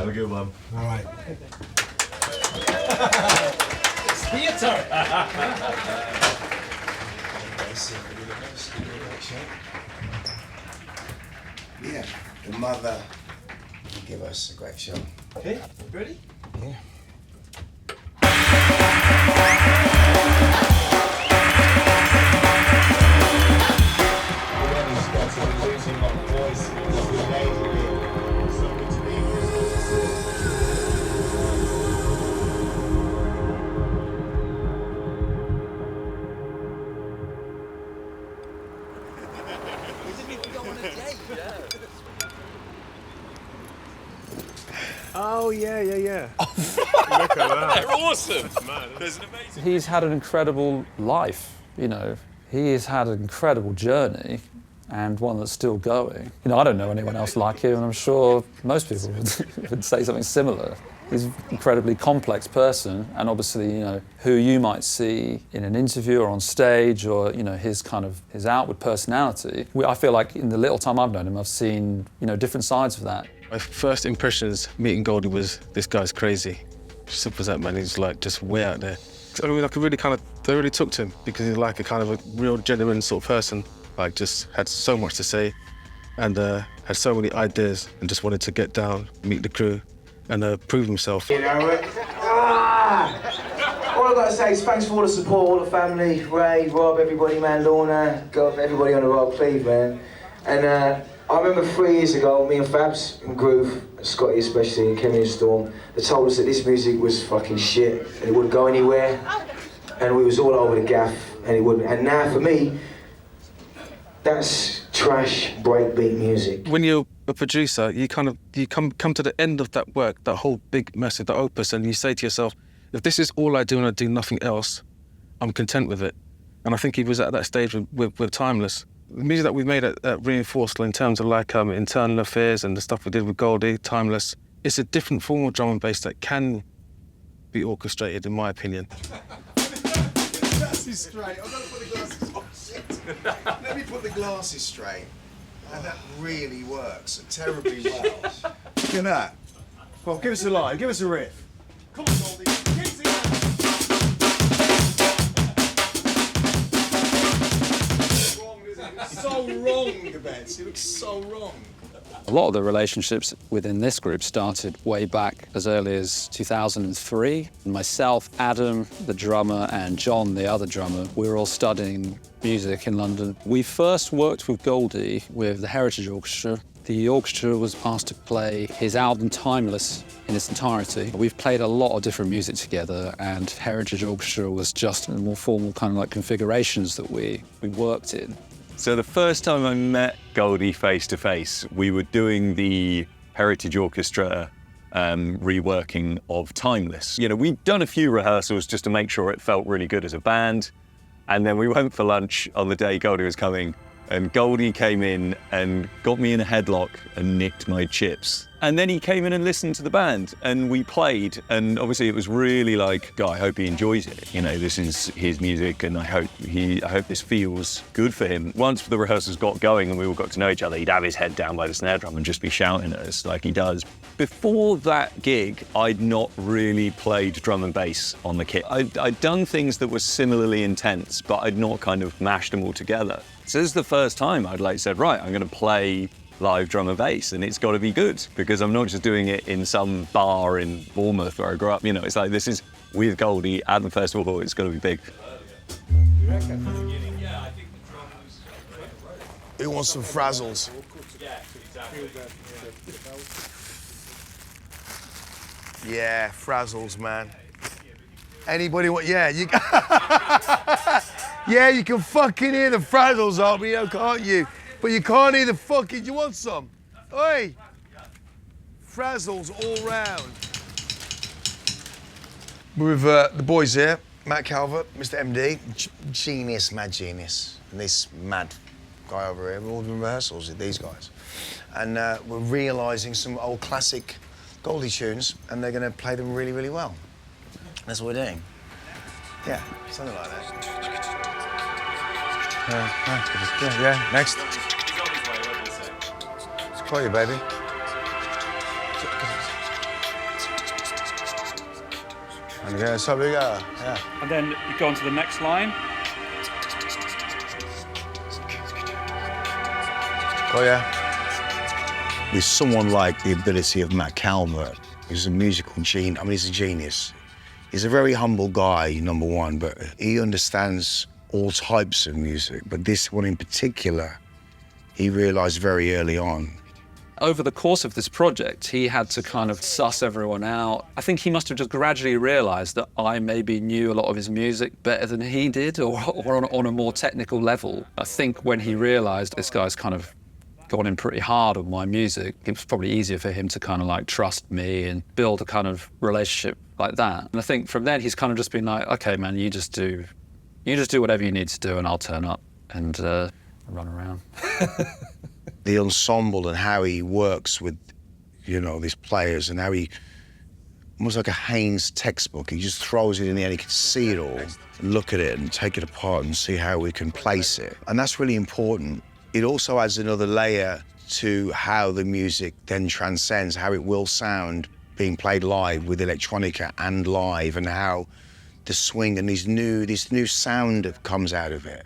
Have a good one. All right. It's theatre. Yeah, the mother will give us a great show. Okay, ready? Yeah. Losing my voice. So good to be here. Oh, yeah. Look at that. They're awesome. Man, There's an amazing... He's had an incredible life, you know. He has had an incredible journey and one that's still going. You know, I don't know anyone else like him, and I'm sure most people would say something similar. He's an incredibly complex person, and obviously, you know, who you might see in an interview or on stage, or, you know, his outward personality. I feel like in the little time I've known him, I've seen, you know, different sides of that. My first impressions meeting Goldie was, this guy's crazy. Simple as that, man. He's like just way out there. I mean, I really took to him because he's like a kind of a real genuine sort of person. Like, just had so much to say and had so many ideas and just wanted to get down, meet the crew and prove himself. You know, all I've got to say is thanks for all the support, all the family, Ray, Rob, everybody, man, Lorna, God, everybody on the road, please, man. And I remember 3 years ago, me and Fabs and Groove, Scotty especially, and Kevin and Storm, they told us that this music was fucking shit and it wouldn't go anywhere. And we was all over the gaff and it wouldn't. And now for me, that's trash breakbeat music. When you're a producer, you come to the end of that work, that whole big massive, the opus, and you say to yourself, if this is all I do and I do nothing else, I'm content with it. And I think he was at that stage with Timeless. The music that we made at Reinforced in terms of like Internal Affairs and the stuff we did with Goldie, Timeless, it's a different form of drum and bass that can be orchestrated, in my opinion. Glasses straight. I've got to put the glasses on. Shit. Let me put the glasses straight. And that really works terribly well. Look at that. Well, give us a line. Give us a riff. Come on, Goldie. Keep singing. So wrong, Bets. It looks so wrong. A lot of the relationships within this group started way back as early as 2003. Myself, Adam, the drummer, and John, the other drummer, we were all studying music in London. We first worked with Goldie with the Heritage Orchestra. The orchestra was asked to play his album Timeless in its entirety. We've played a lot of different music together, and Heritage Orchestra was just a more formal kind of like configurations that we worked in. So the first time I met Goldie face to face, we were doing the Heritage Orchestra reworking of Timeless. You know, we'd done a few rehearsals just to make sure it felt really good as a band. And then we went for lunch on the day Goldie was coming, and Goldie came in and got me in a headlock and nicked my chips. And then he came in and listened to the band, and we played, and obviously it was really like, God, I hope he enjoys it. You know, this is his music, and I hope this feels good for him. Once the rehearsals got going and we all got to know each other, he'd have his head down by the snare drum and just be shouting at us like he does. Before that gig, I'd not really played drum and bass on the kit. I'd done things that were similarly intense, but I'd not kind of mashed them all together. So this is the first time I'd like said, right, I'm gonna play live drum and bass, and it's got to be good, because I'm not just doing it in some bar in Bournemouth where I grew up. You know, it's like, this is with Goldie at the festival, it's got to be big. Who wants some frazzles? Yeah, frazzles, man. Anybody want? Yeah, you. Yeah, you can fucking hear the frazzles, Albio, can't you? But you can't hear the fucking. Do you want some? Oi! Frazzles all round. We're with the boys here. Matt Calvert, Mr. MD, genius, mad genius, and this mad guy over here. We're all doing rehearsals with these guys, and we're realising some old classic Goldie tunes, and they're going to play them really, really well. That's what we're doing. Yeah, something like that. Yeah. Next. It's got you, baby. Okay, so we go. Yeah. And then you go on to the next line. Oh, yeah. With someone like the ability of Matt Calvert, who's a musical genius, I mean, he's a genius. He's a very humble guy, number one, but he understands all types of music. But this one in particular, he realised very early on. Over the course of this project, he had to kind of suss everyone out. I think he must have just gradually realised that I maybe knew a lot of his music better than he did, or on a more technical level. I think when he realised this guy's kind of gone in pretty hard on my music, it was probably easier for him to kind of like trust me and build a kind of relationship like that. And I think from then he's kind of just been like, okay, man, you just do whatever you need to do and I'll turn up and run around. The ensemble and how he works with, you know, these players and how he, almost like a Haynes textbook, he just throws it in there and he can see it all, and look at it and take it apart and see how we can place it. And that's really important. It also adds another layer to how the music then transcends, how it will sound being played live with electronica and live, and how the swing and this new sound that comes out of it.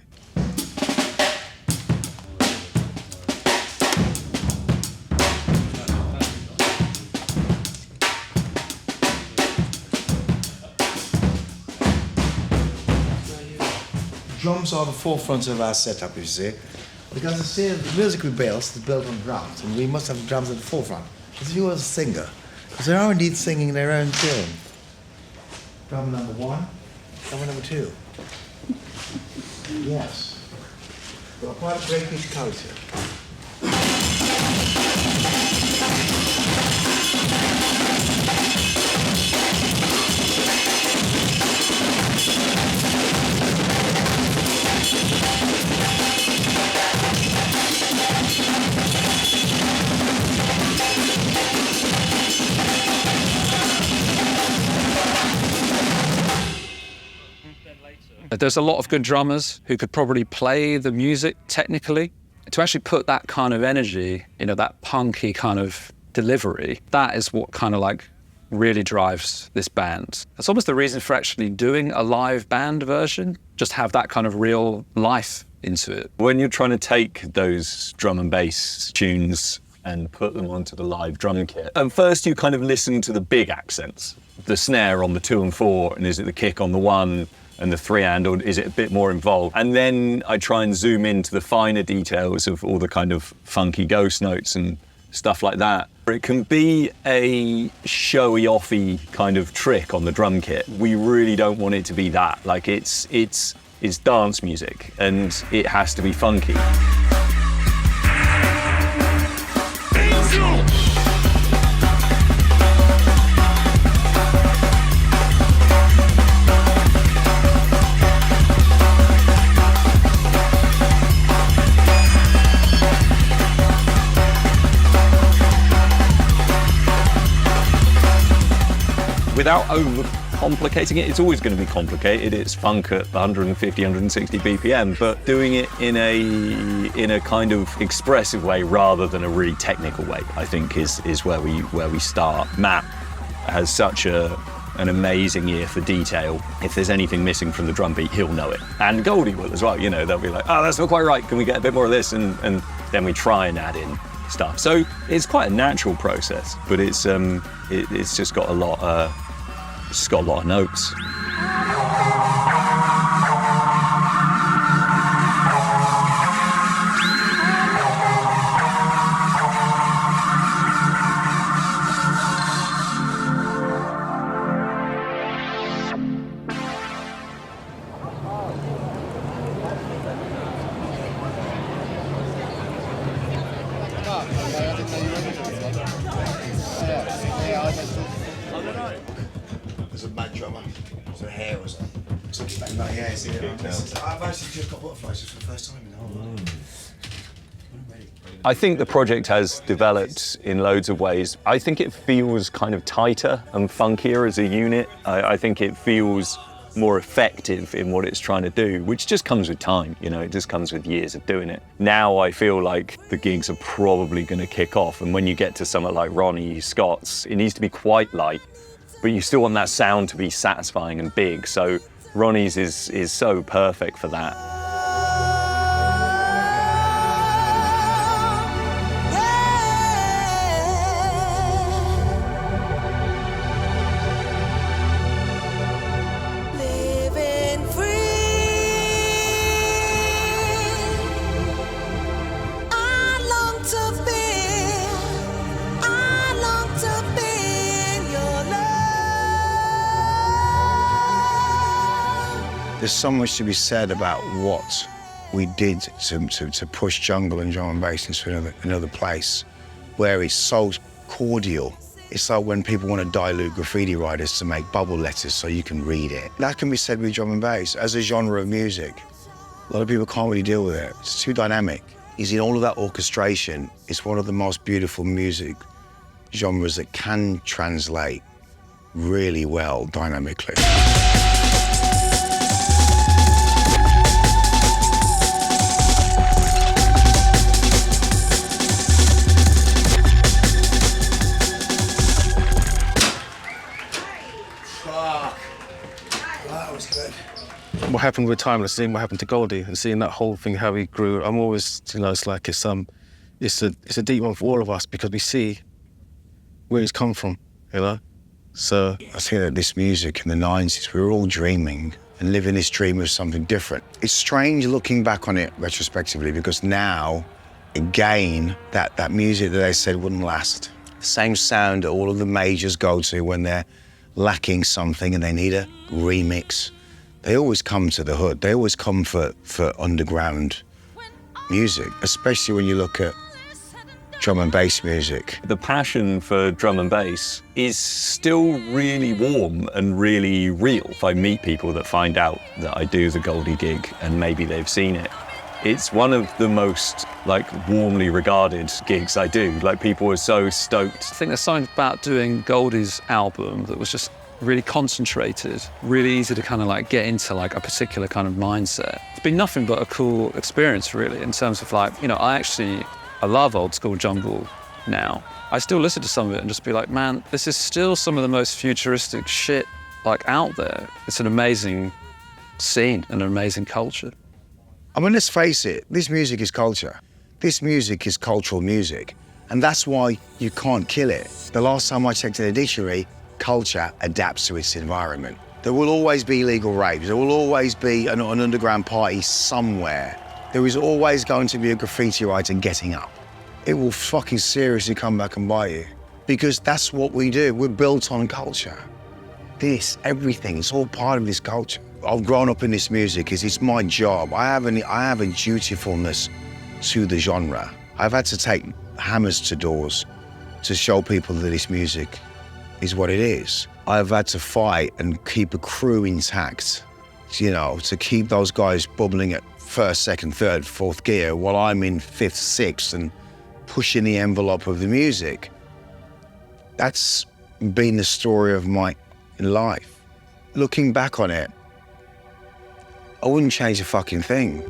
Drums are the forefront of our setup, you see, because the music we build is built on drums, and we must have drums at the forefront. As if you were a singer, because they are indeed singing their own tune. Drum number one, drum number two. Yes. Got quite a great musicality. There's a lot of good drummers who could probably play the music technically. To actually put that kind of energy, you know, that punky kind of delivery, that is what kind of like really drives this band. That's almost the reason for actually doing a live band version, just have that kind of real life into it. When you're trying to take those drum and bass tunes and put them onto the live drum kit, at first you kind of listen to the big accents, the snare on the 2 and 4, and is it the kick on the 1, and the 3-hand, or is it a bit more involved? And then I try and zoom into the finer details of all the kind of funky ghost notes and stuff like that. It can be a showy-offy kind of trick on the drum kit. We really don't want it to be that. Like it's dance music, and it has to be funky. Without over-complicating it, it's always going to be complicated. It's funk at 150, 160 BPM, but doing it in a kind of expressive way rather than a really technical way, I think is where we start. Matt has such an amazing ear for detail. If there's anything missing from the drum beat, he'll know it. And Goldie will as well, you know, they'll be like, oh, that's not quite right, can we get a bit more of this? And then we try and add in stuff. So it's quite a natural process, but it's just got a lot of notes. There's a mad drummer. There's a hair or something. Yeah, see it. I've actually just got butterflies just for the first time in the whole life. I think the project has developed in loads of ways. I think it feels kind of tighter and funkier as a unit. I think it feels more effective in what it's trying to do, which just comes with time, you know, it just comes with years of doing it. Now I feel like the gigs are probably going to kick off, and when you get to somewhere like Ronnie Scott's, it needs to be quite light, but you still want that sound to be satisfying and big. So Ronnie's is so perfect for that. There's so much to be said about what we did to push jungle and drum and bass into another place where it's so cordial. It's like when people want to dilute graffiti writers to make bubble letters so you can read it. That can be said with drum and bass as a genre of music. A lot of people can't really deal with it. It's too dynamic. Is in all of that orchestration, it's one of the most beautiful music genres that can translate really well dynamically. What happened with Timeless, seeing what happened to Goldie and seeing that whole thing, how he grew. I'm always, you know, it's like it's a deep one for all of us because we see where he's come from, you know? So I think that this music in the 90s, we were all dreaming and living this dream of something different. It's strange looking back on it retrospectively because now, again, that music that they said wouldn't last. The same sound that all of the majors go to when they're lacking something and they need a remix. They always come to the hood. They always come for underground music, especially when you look at drum and bass music. The passion for drum and bass is still really warm and really real. If I meet people that find out that I do the Goldie gig and maybe they've seen it, it's one of the most warmly regarded gigs I do. Like people are so stoked. I think there's something about doing Goldie's album that was just really concentrated, really easy to kind of get into a particular kind of mindset. It's been nothing but a cool experience really in terms of I love old school jungle now. I still listen to some of it and just be like, man, this is still some of the most futuristic shit out there. It's an amazing scene and an amazing culture. I mean, let's face it, this music is culture. This music is cultural music, and that's why you can't kill it. The last time I checked in a dictionary, culture adapts to its environment. There will always be illegal raves. There will always be an underground party somewhere. There is always going to be a graffiti writer getting up. It will fucking seriously come back and bite you because that's what we do. We're built on culture. Everything, it's all part of this culture. I've grown up in this music. It's my job. I have a dutifulness to the genre. I've had to take hammers to doors to show people that this music is what it is. I've had to fight and keep a crew intact, you know, to keep those guys bubbling at first, second, third, fourth gear while I'm in fifth, sixth and pushing the envelope of the music. That's been the story of my life. Looking back on it, I wouldn't change a fucking thing.